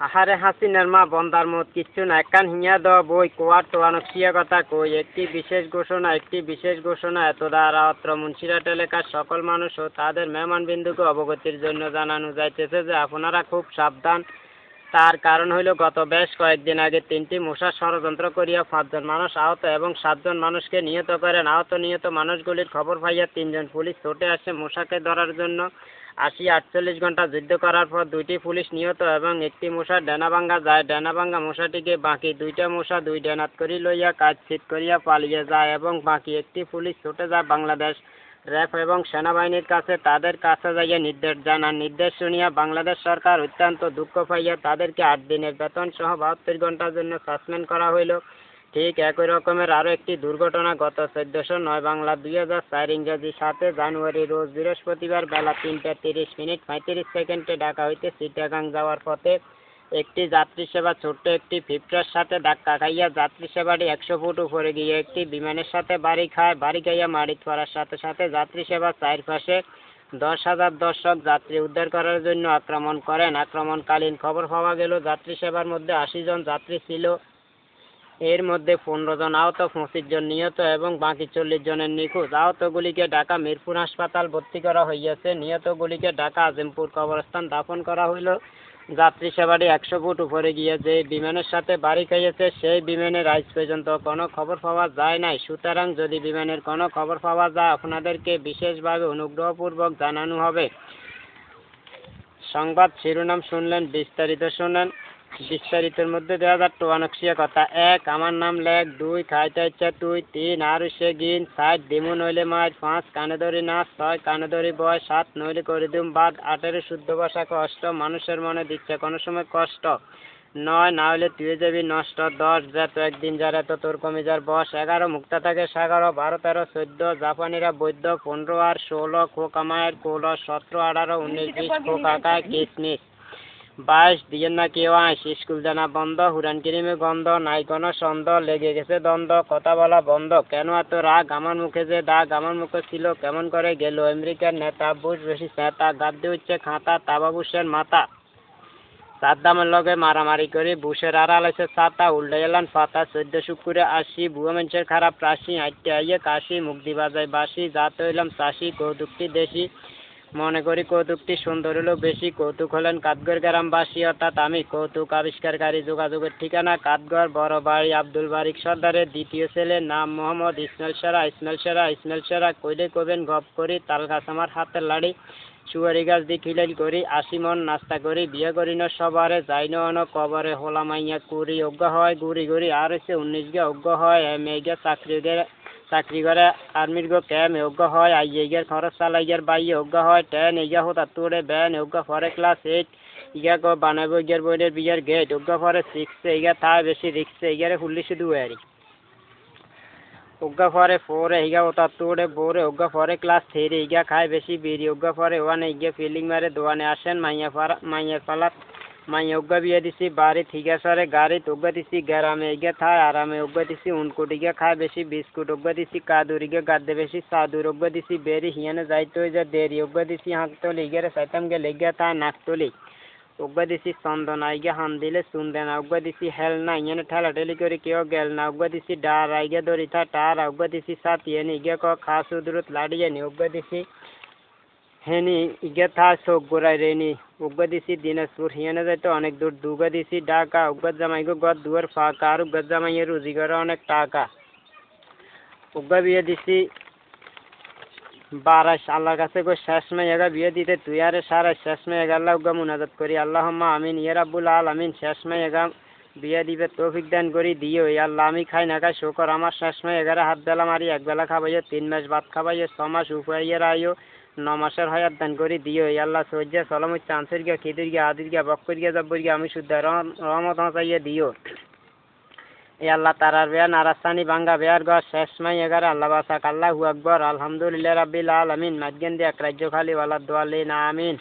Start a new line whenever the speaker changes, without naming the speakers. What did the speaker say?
আহারে হাসিনার মা বন্দার মত কিচ্ছু না একখান হিয়া দেওয়া বই কোয়ার তোয়ানকশিয়া কথা কই একটি বিশেষ ঘোষণা এত দ্বারা অত্র মুন্সিরহাট এলাকার সকল মানুষ ও তাদের মেহমানবিন্দুকে অবগতির জন্য জানানো যাইতেছে যে আপনারা খুব সাবধান। তার কারণ হইল গত বেশ কয়েকদিন আগে 3টি মশা ষড়যন্ত্র করিয়া 5 জন মানুষ আহত এবং 7 জন মানুষকে নিহত করেন। নিহত মানুষগুলির খবর পাইয়া 3 জন পুলিশ ছুটে আসে মশাকে ধরার জন্য। 48 ঘন্টা যুদ্ধ করার পর 2টি পুলিশ নিহত এবং একটি মশা ডেনা ভাঙ্গা যায়। ডেনা ভাঙ্গা মশাটিকে বাকি 2টা মশা 2 ডেনাত করি লইয়া কাজ ছিট করিয়া পালিয়ে যায় এবং বাকি একটি পুলিশ ছুটে যায় বাংলাদেশ র্যাব এবং সেনাবাহিনীর কাছে। তাদের কাছে যাইয়া নির্দেশ জানান। নির্দেশ শুনিয়া বাংলাদেশ সরকার অত্যন্ত দুঃখ পাইয়া তাদেরকে 8 দিনের বেতন সহ 72 ঘন্টার জন্য সাসপেন্ড করা হইল। ঠিক একই রকমের আরও একটি দুর্ঘটনা গত 1409 বাংলা 2004 ইংরেজি 7 জানুয়ারি রোজ বৃহস্পতিবার বেলা 3টা 30 মিনিট 35 সেকেন্ডে ঢাকা হইতে চিটাগাং যাওয়ার পথে একটি যাত্রী সেবা ছোট্ট একটি ফিফটার সাথে ধাক্কা খাইয়া যাত্রী সেবাটি 100 ফুট উপরে গিয়ে একটি বিমানের সাথে বাড়ি খাইয়া মাটিতে পড়ার সাথে সাথে যাত্রী সেবা চারপাশে 10,000 দর্শক যাত্রী উদ্ধার করার জন্য আক্রমণ করেন। আক্রমণকালীন খবর পাওয়া গেল যাত্রী সেবার মধ্যে 80 জন যাত্রী ছিল। এর মধ্যে 15 জন আহত, 25 জন নিহত এবং বাকি 40 জনের নিখোঁজ। আহতগুলিকে ঢাকা মিরপুর হাসপাতাল ভর্তি করা হইয়াছে। নিহতগুলিকে ঢাকা আজিমপুর কবরস্থান দাফন করা হইল। যাত্রী সেবাটি 100 ফুট উপরে গিয়ে যে বিমানের সাথে বাড়ি খাইয়েছে সেই বিমানের আজ পর্যন্ত কোনো খবর পাওয়া যায় নাই। সুতরাং যদি বিমানের কোনো খবর পাওয়া যায় আপনাদেরকে বিশেষভাবে অনুগ্রহপূর্বক জানানো হবে। সংবাদ শিরোনাম শুনলেন, বিস্তারিত শোনেন। বিস্তারিতের মধ্যে 2000 কথা। 1 আমার নাম লেখ, 2 খাইতে ইচ্ছা তুই, 3 আর সে গিন, 4 দিমু নইলে মার, 5 কানে ধরি নাচ, 6 কানে ধরি বয়, 7 নইলে করে দিম বাদ, 18 শুদ্ধ ভাষা কষ্ট, মানুষের মনে দিচ্ছে কোনো সময় কষ্ট, 9 না হলে তুই যাবি নষ্ট, 10 যত একদিন যারা তো তোর কমে যার বস, 11 মুক্তা থাকে 11, 12, 13, 14 জাপানিরা বৈদ্য, 15 আর 16 খোকামায়ের কোল, 17, 18, 19, 20 খোকাকায় কিসমিস, 22 দিয়ে না কেউ আইস, স্কুল জানা বন্ধ, হুরান কিরিমে গন্ধ, নাই কোনো সন্দ, লেগে গেছে দ্বন্দ্ব, কথা বলা বন্ধ, কেন এত রাগ, আমার মুখে যে দাগ, আমার মুখে ছিল কেমন করে গেল আমেরিকার নেতা, বুশ বেশি চেতা, গাদ্দে উঠছে খাতা, তাবা বুশের মাথা, সাদ্দামের লগে মারামারি করে বুশের আড়াল আছে ছাতা, উল্টে এলান পাতা, 14 শুক্রে আসি, বুয়া মানুষের খারাপ রাশি, আইতে আইয়ে কাশি, মুক্তি বাজায় বাসি, যাতে হইলাম চাষি, কৌতুকটি দেশি, মনে করি কৌতুকটি সুন্দর হলেও বেশি, কৌতুক হলেন কাঠগড় গ্রামবাসী অর্থাৎ আমি, কৌতুক আবিষ্কারকারী, যোগাযোগের ঠিকানা কাঠগড়, বড় বাড়ি আব্দুল বারিক সর্দারের দ্বিতীয় ছেলে, নাম মোহাম্মদ ইসমাইল সেরা, কইলে কবেন গপ করি, তাল গাছ আমার হাতের লাড়ি, সুয়ারি গাছ দি খিলাইল করি, 80 মন নাস্তা করি, বিয়ে করি না সবারে, যাই না অন কবরে, হোলা মাইয়া কুড়ি অজ্ঞ হয়, গুড়ি আর হচ্ছে 19 গে অজ্ঞ হয়, মেঘে চাকরি করে আর্মির গো ক্যাম অজ্ঞ হয়, আইয়ের খরচ চালাইয়ার বাইয়ে অজ্ঞ হয়, 10 ইগা হতা তোরে ব্যান অজ্ঞ পরে ক্লাস 8, ইগা গো বানাবো ইগার বইনের বিয়ার গেট অজ্ঞ পরে 6, ইগা থায় বেশি রিক্সে, ইগারে ফুললি শুধু আরি অজ্ঞ পরে 4, ইগা হতা তোরে বোরে অজ্ঞ পরে ক্লাস 3, ইগা খায় বেশি বিড়ি অজ্ঞ পরে 1, ইগা ফিলিং মারে দোয়ানে আসেন মাইয়ার পালাত, মাইয়া অজ্ঞ বিয়ে দিছি বাড়ি ঠিকা সরে গাড়ি অজ্ঞ দিছি গ্রামে, ইগা থায় আরামে অজ্ঞ দিছি উনকুট, ইগা খায় বেশি বিস্কুট অজ্ঞ দিছি কাদুর, ইগা গাদ্দে বেশি সাদুর অজ্ঞ দিছি বেরি, হিয়ানে যাইতে হয়ে যা দেরি অজ্ঞ দিছি হাঁকতলি, ইগারে চাইতাম গেলে ইগা থায় নাকতলি অজ্ঞ দিছি চন্দনা, ইগা হান দিলে চুন দেনা অজ্ঞ দিছি হেল না, ইয়ানে ঠেলাঠেলি করে কেউ গেল না অজ্ঞ দিছি ডার, ইগা দড়ি থা টার অজ্ঞ দিছি সাতিয়ানি, ইগা ক খাস উদরত লাড়িয়ানি অজ্ঞ দিছি হেনি, ইগা থা চোখ গোড়াই রেনি অজ্ঞ দিছি দিনাজপুর, হিয়ানে যাইতে অনেক দূর দুগা দিছি ঢাকা, অজ্ঞ জামাই গো ঘর দুয়ার ফাঁকা আর অজ্ঞ জামাইয়ের রুজি করে অনেক টাকা, অজ্ঞ বিয়ে দিছি 22 আল্লাহর কাছে গো শেষ মেয়েগা বিয়ে দিতে তুই আরে সারা শেষ মেয়েগা আল্লাহ অজ্ঞ মুনাজাত করি আল্লাহুম্মা আমিন ইয়া রাব্বুল আলামিন, শেষ মেয়েগা বিয়ে দিবে তৌফিক দান করি দিও আল্লাহ, আমি খাই না খাই শুকর আমার শেষ মেয়েগারে হাত বেলা মারি, এক বেলা খাবাইও, 3 মাস ভাত খাবাইও, 6 মাস উপাইয়ের আইও, 9 মাসের হায়াত দান করি দিও আল্লাহ, সজ্জা সলামত চান্সের গিয়া খিদির গিয়া আদির গিয়া বক্কর গিয়া জব্বর গিয়া আমি শুদ্ধ রহমত হাসাইয়া দিও আল্লাহ, তারার বেয়া নারাস্তানি বাঙ্গা বেয়ার ঘর শেষ মাই এগারে আল্লাহ বাসাক আল্লাহু আকবার আলহামদুলিল্লাহ রাব্বিল আলামিন মাজ্ঞেন দিয়ে এক রাজ্য খালি ওয়ালা দোয়ালিন আমিন।